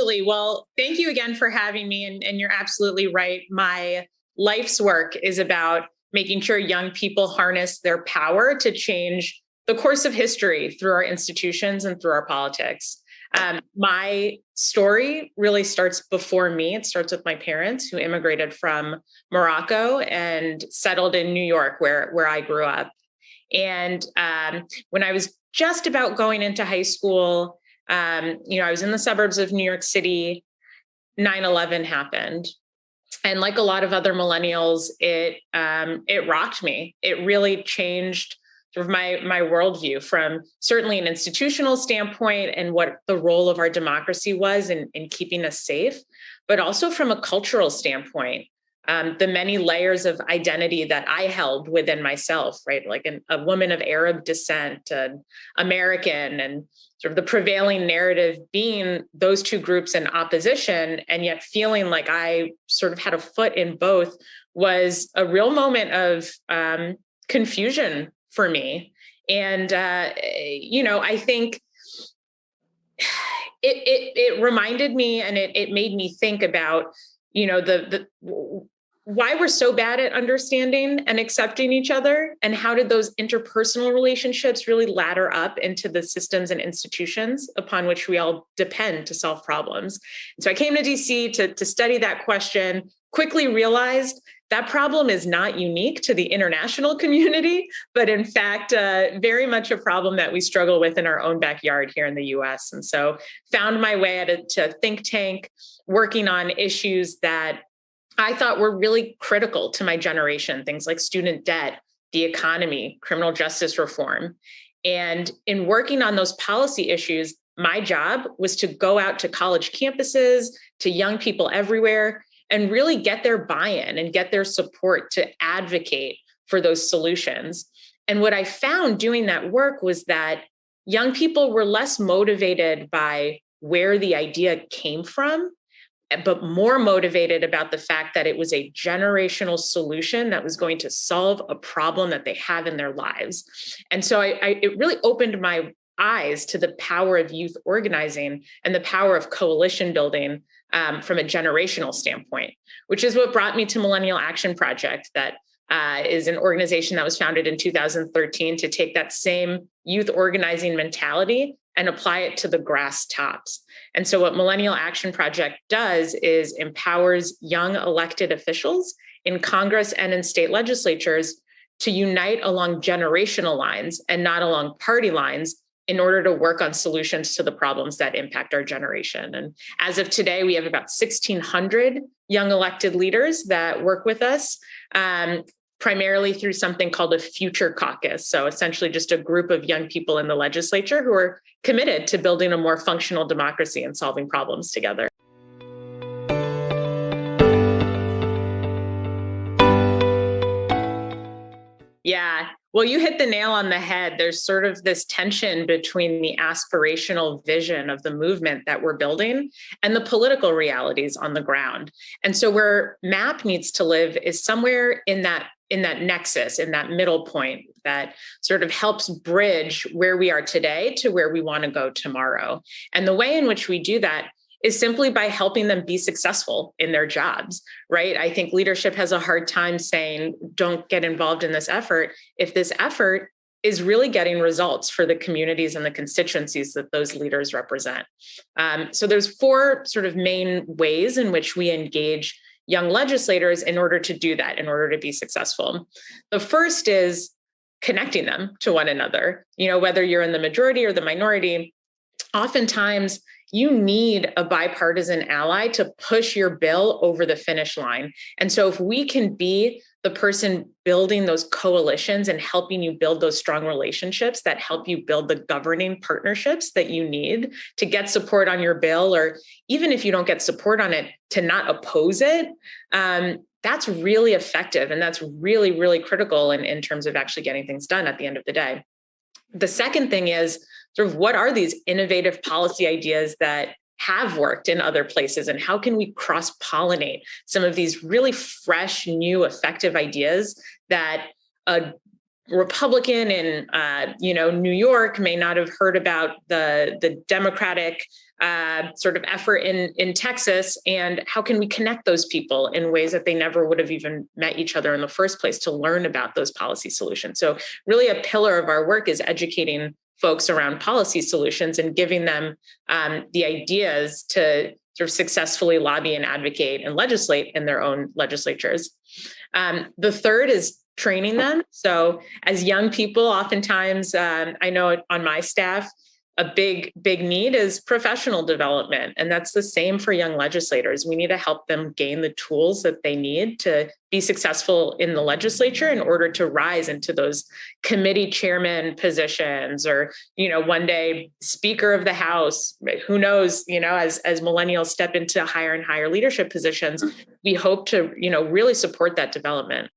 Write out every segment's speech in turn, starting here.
absolutely. Well, thank you again for having me. And you're absolutely right. My life's work is about making sure young people harness their power to change the course of history through our institutions and through our politics. My story really starts before me. It starts with my parents who immigrated from Morocco and settled in New York, where I grew up. And when I was just about going into high school, I was in the suburbs of New York City. 9/11 happened. And like a lot of other millennials, it rocked me. It really changed sort of my worldview from certainly an institutional standpoint and what the role of our democracy was in keeping us safe, but also from a cultural standpoint. The many layers of identity that I held within myself, right? Like a woman of Arab descent, an American, and sort of the prevailing narrative being those two groups in opposition, and yet feeling like I sort of had a foot in both was a real moment of confusion for me. And, I think it reminded me and it made me think about, the why we're so bad at understanding and accepting each other, and how did those interpersonal relationships really ladder up into the systems and institutions upon which we all depend to solve problems. And so I came to DC to study that question, quickly realized that problem is not unique to the international community, but in fact, very much a problem that we struggle with in our own backyard here in the US. And so found my way to a think tank working on issues that I thought were really critical to my generation, things like student debt, the economy, criminal justice reform. And in working on those policy issues, my job was to go out to college campuses, to young people everywhere, and really get their buy-in and get their support to advocate for those solutions. And what I found doing that work was that young people were less motivated by where the idea came from, but more motivated about the fact that it was a generational solution that was going to solve a problem that they have in their lives. And so it really opened my eyes to the power of youth organizing and the power of coalition building from a generational standpoint, which is what brought me to Millennial Action Project, that is an organization that was founded in 2013 to take that same youth organizing mentality and apply it to the grass tops. And so what Millennial Action Project does is empowers young elected officials in Congress and in state legislatures to unite along generational lines and not along party lines in order to work on solutions to the problems that impact our generation. And as of today, we have about 1,600 young elected leaders that work with us, primarily through something called a future caucus. So essentially just a group of young people in the legislature who are committed to building a more functional democracy and solving problems together. Yeah. Well, you hit the nail on the head. There's sort of this tension between the aspirational vision of the movement that we're building and the political realities on the ground. And so where MAP needs to live is somewhere in that nexus, in that middle point that sort of helps bridge where we are today to where we want to go tomorrow. And the way in which we do that is simply by helping them be successful in their jobs, right? I think leadership has a hard time saying, don't get involved in this effort if this effort is really getting results for the communities and the constituencies that those leaders represent. So there's 4 sort of main ways in which we engage young legislators in order to do that, in order to be successful. The first is connecting them to one another. Whether you're in the majority or the minority, oftentimes you need a bipartisan ally to push your bill over the finish line. And so if we can be the person building those coalitions and helping you build those strong relationships that help you build the governing partnerships that you need to get support on your bill, or even if you don't get support on it, to not oppose it, that's really effective. And that's really, really critical in terms of actually getting things done at the end of the day. The second thing is sort of what are these innovative policy ideas that have worked in other places, and how can we cross-pollinate some of these really fresh, new, effective ideas that a Republican in New York may not have heard about the Democratic sort of effort in Texas, and how can we connect those people in ways that they never would have even met each other in the first place to learn about those policy solutions. So really a pillar of our work is educating folks around policy solutions and giving them the ideas to sort of successfully lobby and advocate and legislate in their own legislatures. The third is training them. So as young people, oftentimes, I know on my staff, a big need is professional development. And that's the same for young legislators. We need to help them gain the tools that they need to be successful in the legislature in order to rise into those committee chairman positions, or, one day Speaker of the House. Who knows, as millennials step into higher and higher leadership positions, we hope to, really support that development.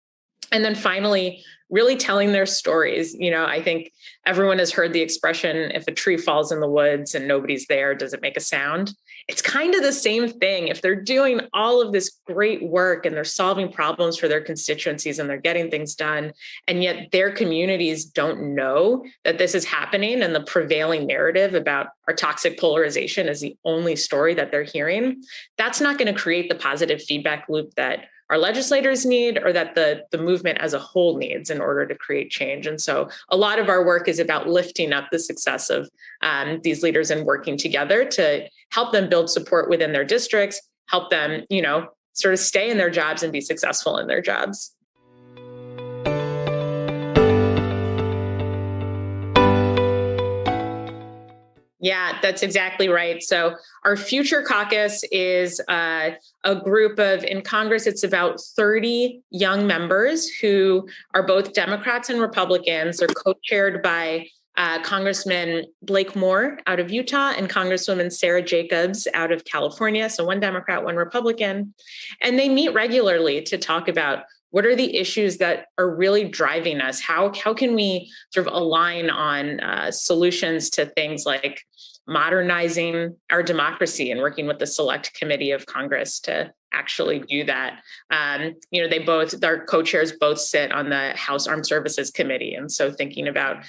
And then finally, really telling their stories. I think everyone has heard the expression, if a tree falls in the woods and nobody's there, does it make a sound? It's kind of the same thing. If they're doing all of this great work and they're solving problems for their constituencies and they're getting things done, and yet their communities don't know that this is happening, and the prevailing narrative about our toxic polarization is the only story that they're hearing, that's not going to create the positive feedback loop that our legislators need, or that the movement as a whole needs in order to create change. And so a lot of our work is about lifting up the success of these leaders and working together to help them build support within their districts, help them, sort of stay in their jobs and be successful in their jobs. Yeah, that's exactly right. So our Future Caucus is a group of, in Congress, it's about 30 young members who are both Democrats and Republicans. They're co-chaired by Congressman Blake Moore out of Utah and Congresswoman Sarah Jacobs out of California. So one Democrat, one Republican. And they meet regularly to talk about what are the issues that are really driving us? How can we sort of align on solutions to things like modernizing our democracy and working with the Select Committee of Congress to actually do that? Our co-chairs both sit on the House Armed Services Committee. And so thinking about,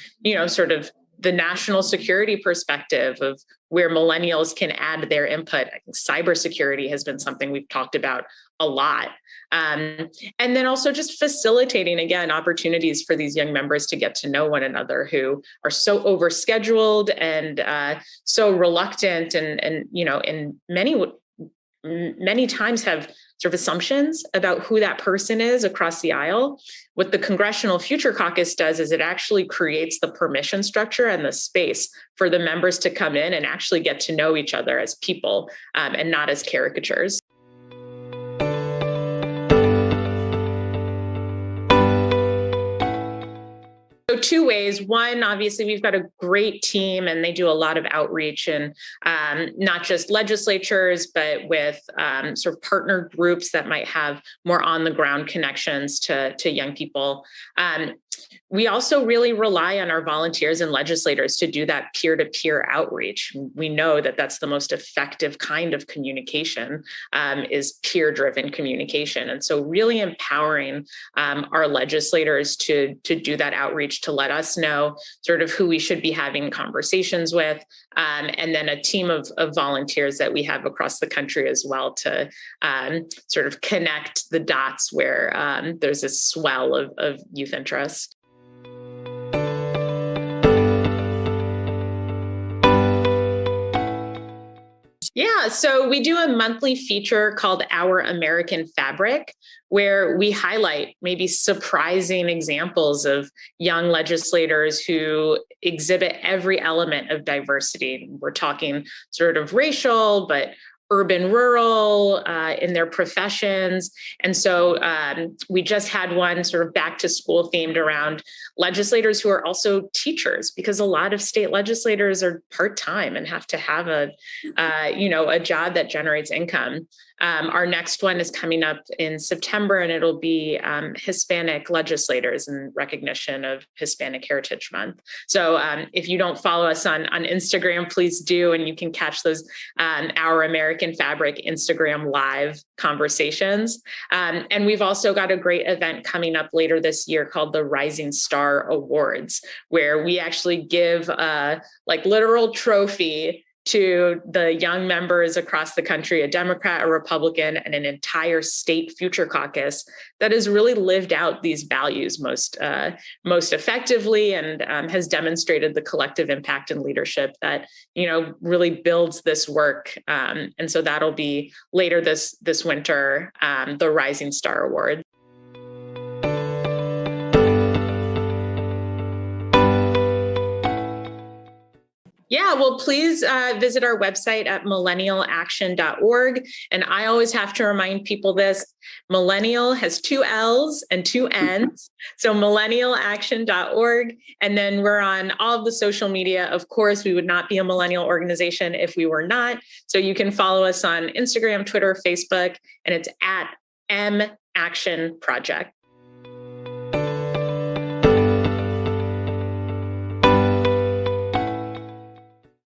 sort of the national security perspective of where millennials can add their input. I think cybersecurity has been something we've talked about a lot. And then also just facilitating, again, opportunities for these young members to get to know one another who are so overscheduled and so reluctant and in many times have sort of assumptions about who that person is across the aisle. What the Congressional Future Caucus does is it actually creates the permission structure and the space for the members to come in and actually get to know each other as people and not as caricatures. So two ways. One, obviously, we've got a great team and they do a lot of outreach, and not just legislatures, but with sort of partner groups that might have more on the ground connections to young people. We also really rely on our volunteers and legislators to do that peer-to-peer outreach. We know that that's the most effective kind of communication, is peer-driven communication. And so really empowering our legislators to do that outreach, to let us know sort of who we should be having conversations with, and then a team of volunteers that we have across the country as well to sort of connect the dots where there's a swell of youth interest. Yeah, so we do a monthly feature called Our American Fabric, where we highlight maybe surprising examples of young legislators who exhibit every element of diversity. We're talking sort of racial, but urban, rural, in their professions. And so we just had one sort of back to school themed around legislators who are also teachers, because a lot of state legislators are part-time and have to have a job that generates income. Our next one is coming up in September, and it'll be Hispanic legislators in recognition of Hispanic Heritage Month. So if you don't follow us on Instagram, please do, and you can catch those Our American Fabric Instagram live conversations. And we've also got a great event coming up later this year called the Rising Star Awards, where we actually give like literal trophy to the young members across the country, a Democrat, a Republican, and an entire state future caucus that has really lived out these values most effectively, and has demonstrated the collective impact and leadership that really builds this work. And so that'll be later this winter, the Rising Star Award. Yeah, well, please visit our website at millennialaction.org. And I always have to remind people this: millennial has 2 L's and 2 N's. So millennialaction.org. And then we're on all of the social media. Of course, we would not be a millennial organization if we were not. So you can follow us on Instagram, Twitter, Facebook, and it's at M Action Project.